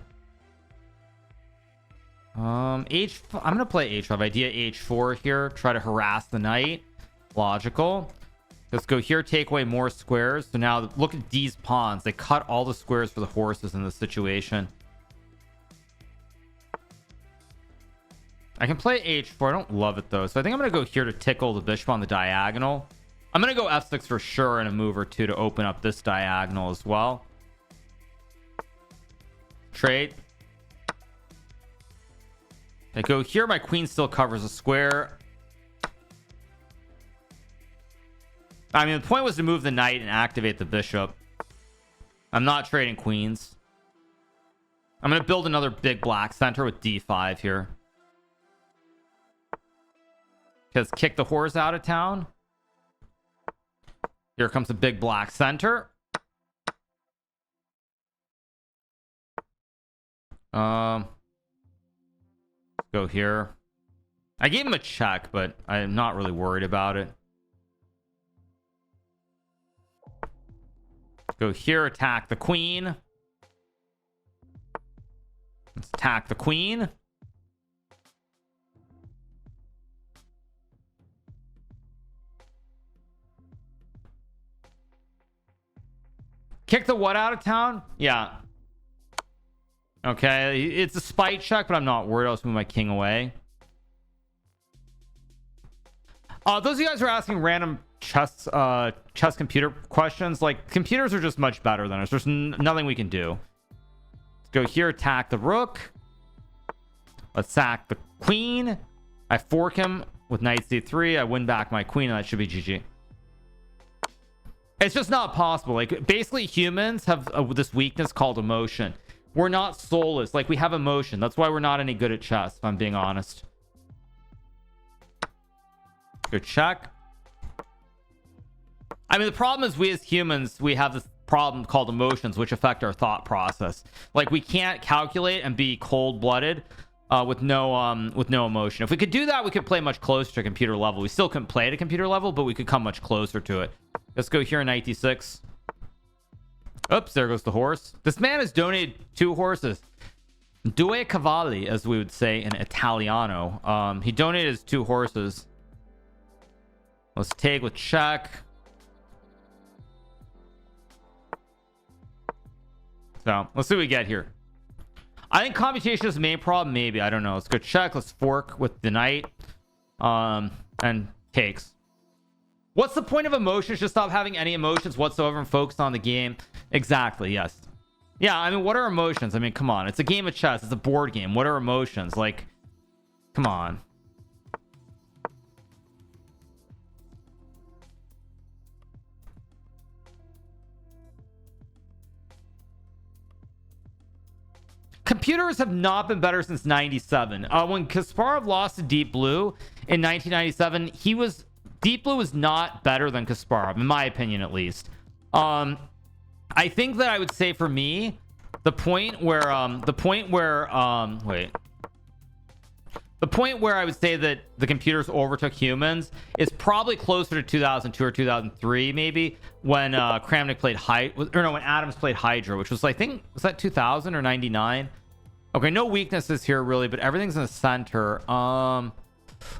S1: I'm gonna play h5. Idea h4 here. Try to harass the knight. Logical. Let's go here, take away more squares. So now look at these pawns. They cut all the squares for the horses in this situation. I can play h4. I don't love it though, so I think I'm gonna go here to tickle the bishop on the diagonal. I'm gonna go f6 for sure, and a move or two to open up this diagonal as well. Trade. I go here. My queen still covers a square. I mean, the point was to move the knight and activate the bishop. I'm not trading queens. I'm going to build another big black center with d5 here. Because kick the whores out of town. Here comes a big black center. Go here. I gave him a check, but I'm not really worried about it. Go here, attack the queen. Let's attack the queen. Kick the what out of town? Yeah. Okay, it's a spite check, but I'm not worried. I'll just move my king away. Those of you guys who are asking random chess computer questions, like, computers are just much better than us. There's nothing we can do. Let's go here, attack the rook. Let's sack the queen. I fork him with knight c3. I win back my queen, and that should be GG. It's just not possible. Like, basically humans have this weakness called emotion. We're not soulless. Like, we have emotion. That's why we're not any good at chess, if I'm being honest. Good check. I mean, the problem is we as humans, we have this problem called emotions, which affect our thought process. Like, we can't calculate and be cold-blooded with no emotion. If we could do that, we could play much closer to computer level. We still couldn't play at a computer level, but we could come much closer to it. Let's go here in knight d6. Oops, there goes the horse. This man has donated 2 horses. Due cavalli, as we would say in Italiano. He donated his 2 horses. Let's take with check. So, let's see what we get here. I think computation is the main problem. Maybe. I don't know. Let's go check. Let's fork with the knight. And takes. What's the point of emotions? Just stop having any emotions whatsoever and focus on the game. Exactly, yes. Yeah, I mean, what are emotions? I mean, come on. It's a game of chess. It's a board game. What are emotions? Like, come on. Computers have not been better since 97. When Kasparov lost to Deep Blue in 1997, Deep Blue was not better than Kasparov, in my opinion, at least. I think that I would say for me, the point where I would say that the computers overtook humans is probably closer to 2002 or 2003, maybe, when Kramnik played when Adams played Hydra, which was, I think, was that 2000 or 99? Okay, no weaknesses here really, but everything's in the center. I'm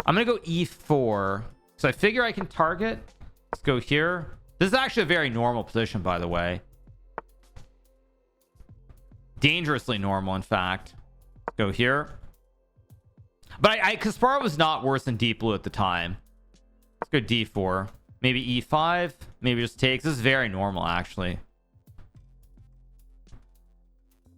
S1: gonna go e4. So I figure I can target. Let's go here. This is actually a very normal position, by the way. Dangerously normal, in fact. Let's go here. But Kasparov was not worse than Deep Blue at the time. Let's go d4. Maybe e5. Maybe just takes. This is very normal, actually.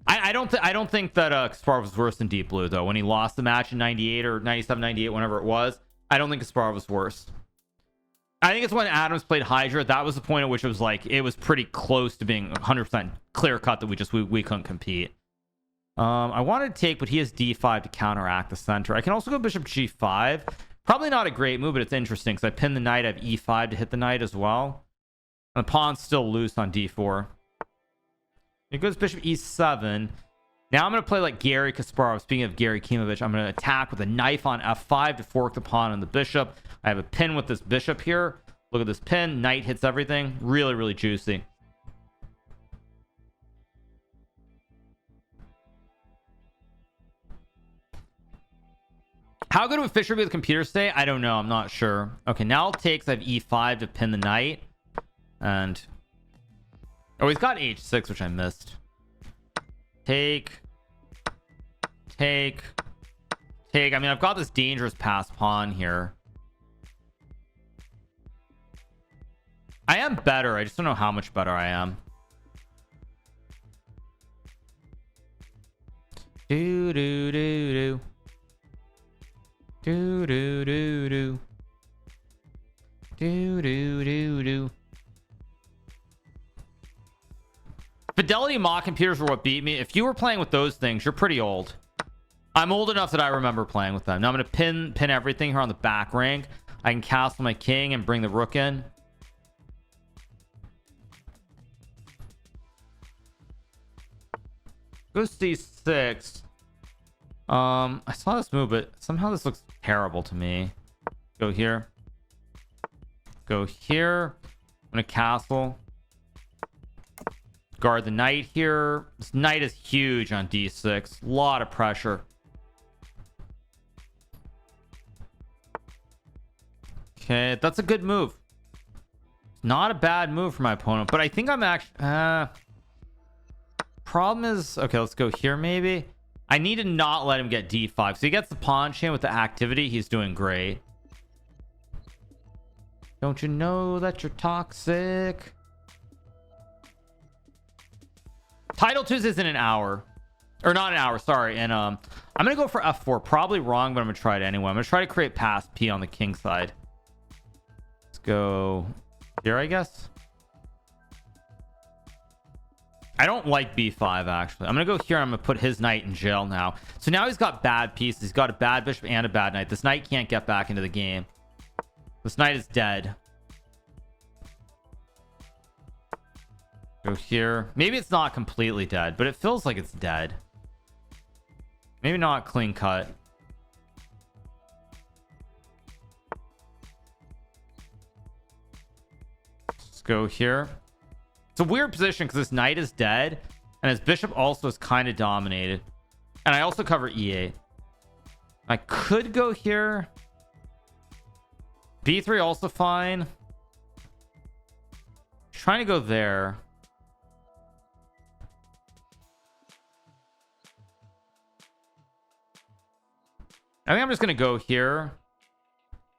S1: I don't think that Kasparov was worse than Deep Blue, though. When he lost the match in 98 or 97, 98, whenever it was, I don't think Kasparov was worse. I think it's when Adams played Hydra. That was the point at which it was like, it was pretty close to being 100% clear cut that we couldn't compete. I wanted to take, but he has d5 to counteract the center. I can also go bishop g5. Probably not a great move, but it's interesting because I pin the knight. I have e5 to hit the knight as well. And the pawn's still loose on d4. It goes bishop e7. Now I'm going to play like Gary Kasparov. Speaking of Gary Keymer, I'm going to attack with a knife on f5 to fork the pawn and the bishop. I have a pin with this bishop here. Look at this pin. Knight hits everything. Really, really juicy. How good would Fischer be with computers today? I don't know. I'm not sure. Okay, now I'll take. I have e5 to pin the knight. And... oh, he's got h6, which I missed. Take. take. I mean, I've got this dangerous pass pawn here. I am better. I just don't know how much better I am. Do do do do. Do do do do. Do do do do. Fidelity mock computers were what beat me. If you were playing with those things, you're pretty old. I'm old enough that I remember playing with them. Now I'm going to pin everything here on the back rank. I can castle my king and bring the rook in. Go c6. I saw this move, but somehow this looks terrible to me. Go here. Go here. I'm going to castle. Guard the knight here. This knight is huge on d6. A lot of pressure. Okay, that's a good move. Not a bad move for my opponent, but I think I'm actually... problem is... Okay, let's go here maybe. I need to not let him get d5. So he gets the pawn chain with the activity. He's doing great. Don't you know that you're toxic? Title Tuesday is in an hour. Or not an hour, sorry. And I'm going to go for f4. Probably wrong, but I'm going to try it anyway. I'm going to try to create pass p on the king side. Let's go here, I guess. I don't like b5, actually. I'm going to go here. I'm going to put his knight in jail now. So now he's got bad pieces. He's got a bad bishop and a bad knight. This knight can't get back into the game. This knight is dead. Go here. Maybe it's not completely dead, but it feels like it's dead. Maybe not clean cut. Let's go here. It's a weird position because this knight is dead and his bishop also is kind of dominated. And I also cover e8. I could go here. b3 also fine. Trying to go there. I think I'm just going to go here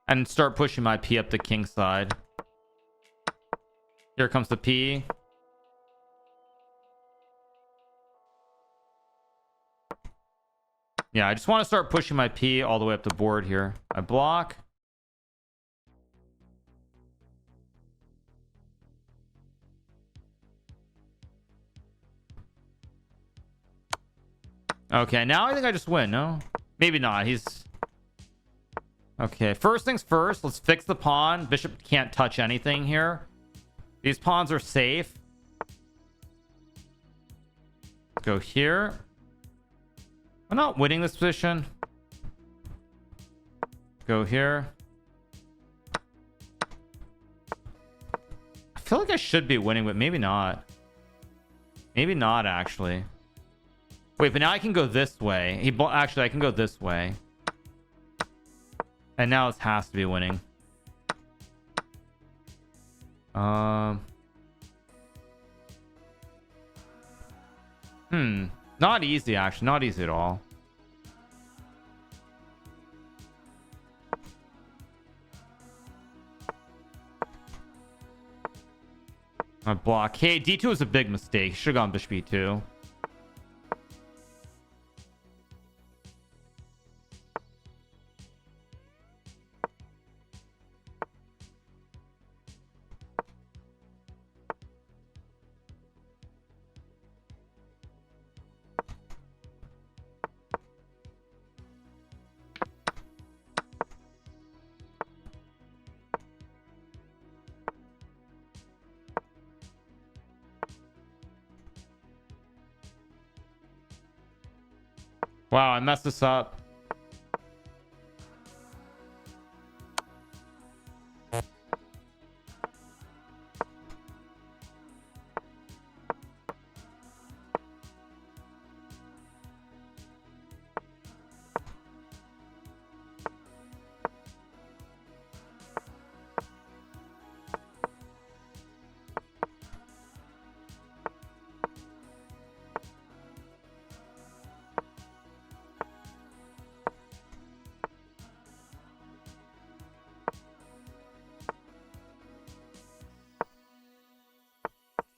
S1: and start pushing my p up the king side. Here comes the p. Yeah, I just want to start pushing my p all the way up the board here. I block. Okay, now I think I just win. No? Maybe not. He's... Okay, first things first. Let's fix the pawn. Bishop can't touch anything here. These pawns are safe. Go here. I'm not winning this position. Go here. I feel like I should be winning, but maybe not. Maybe not, actually. Wait, but now I can go this way. Actually, I can go this way. And now it has to be winning. Not easy, actually. Not easy at all. I block. Hey, d2 was a big mistake. Should have gone bishop e2. Wow, I messed this up.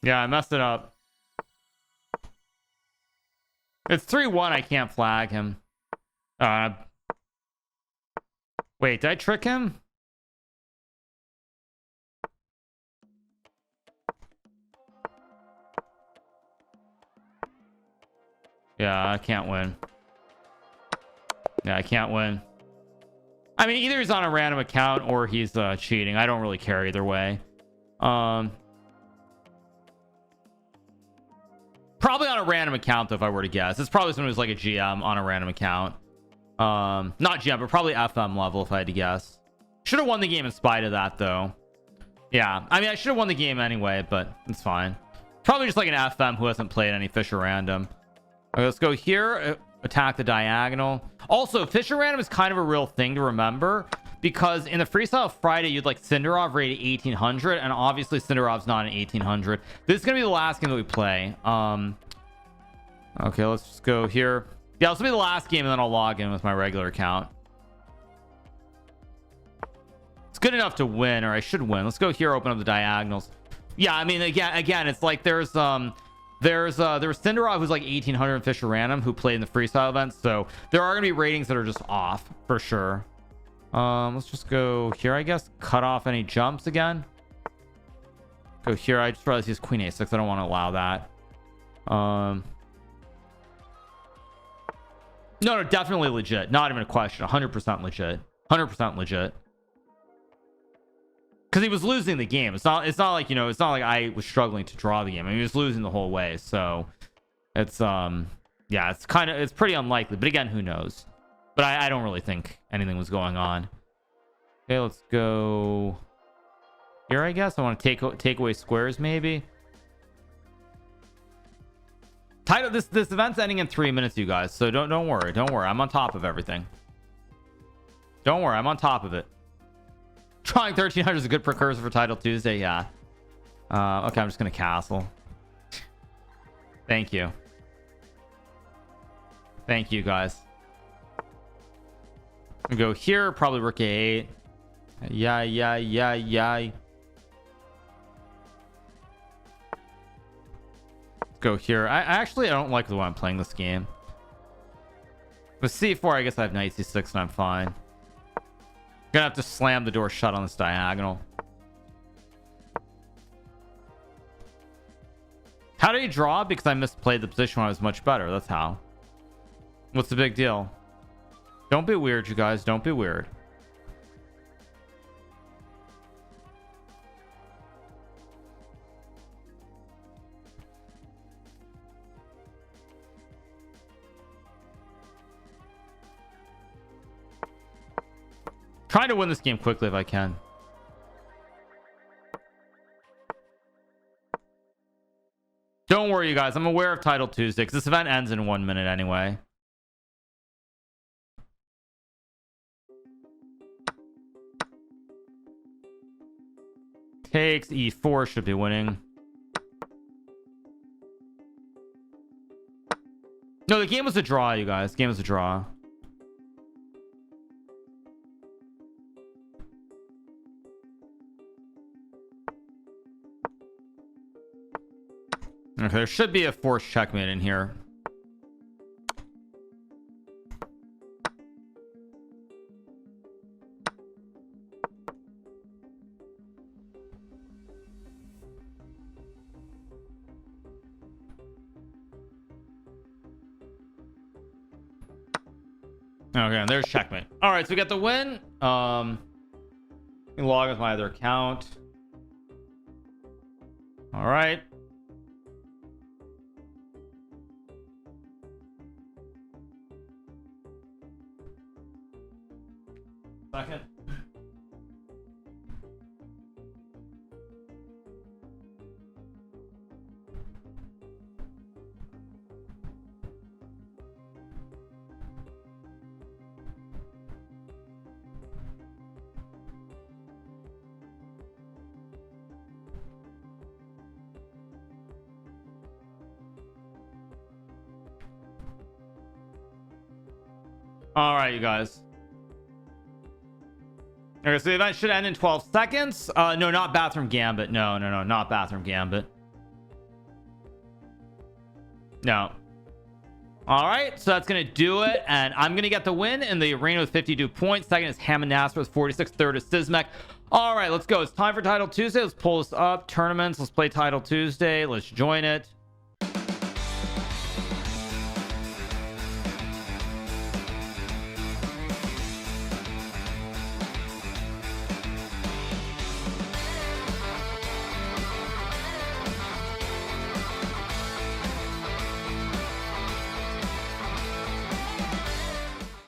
S1: Yeah, I messed it up. It's 3-1. I can't flag him. Wait, did I trick him? Yeah, I can't win. Yeah, I can't win. I mean, either he's on a random account or he's cheating. I don't really care either way. Probably on a random account, though, if I were to guess. It's probably someone who's like a GM on a random account. Not GM, but probably FM level, if I had to guess. Should have won the game in spite of that, though. Yeah, I mean, I should have won the game anyway, but it's fine. Probably just like an FM who hasn't played any Fisher Random. Okay, let's go here. Attack the diagonal. Also, Fisher Random is kind of a real thing to remember, because in the Freestyle Friday, you'd like Cinderov rated 1800, and obviously Cinderov's not an 1800. This is gonna be the last game that we play. Okay, let's just go here. Yeah, this will be the last game, and then I'll log in with my regular account. It's good enough to win, or I should win. Let's go here, open up the diagonals. Yeah, I mean, again, it's like there was Cinderov who's like 1800 in Fisher Random who played in the freestyle event, so there are gonna be ratings that are just off for sure. Let's just go here, I guess. Cut off any jumps again. Go here. I just realized he's queen a6. I don't want to allow that. No, definitely legit. Not even a question. 100% legit. 100% legit. Because he was losing the game. It's not like, you know, it's not like I was struggling to draw the game. I mean, he was losing the whole way. So it's yeah, it's pretty unlikely. But again, who knows? But I don't really think anything was going on. Okay, let's go here, I guess. I want to take away squares, maybe. Title, this event's ending in 3 minutes, you guys, so don't worry. I'm on top of everything. Don't worry, I'm on top of it. Trying 1300 is a good precursor for Title Tuesday. Yeah. Okay, I'm just gonna castle. Thank you guys. I'm gonna go here, probably rook a8. Yeah. Go here. I don't like the way I'm playing this game. With c4, I guess I have knight c6 and I'm fine. Gonna have to slam the door shut on this diagonal. How did he draw? Because I misplayed the position when I was much better. That's how. What's the big deal? Don't be weird, you guys. Don't be weird. Trying to win this game quickly if I can. Don't worry, you guys. I'm aware of Title Tuesday because this event ends in 1 minute anyway. Takes e4 should be winning. No, the game was a draw, you guys. The game was a draw. Okay, there should be a forced checkmate in here. Okay, and there's checkmate. All right, so we got the win. Log with my other account. All right. Second. All right, you guys. Okay, so the event should end in 12 seconds. No, not Bathroom Gambit. No, not Bathroom Gambit. No. All right, so that's gonna do it, and I'm gonna get the win in the arena with 52 points. Second is Hammond Nasser with 46. Third is Sismek. All right, let's go. It's time for Title Tuesday. Let's pull this up. Tournaments. Let's play Title Tuesday. Let's join it.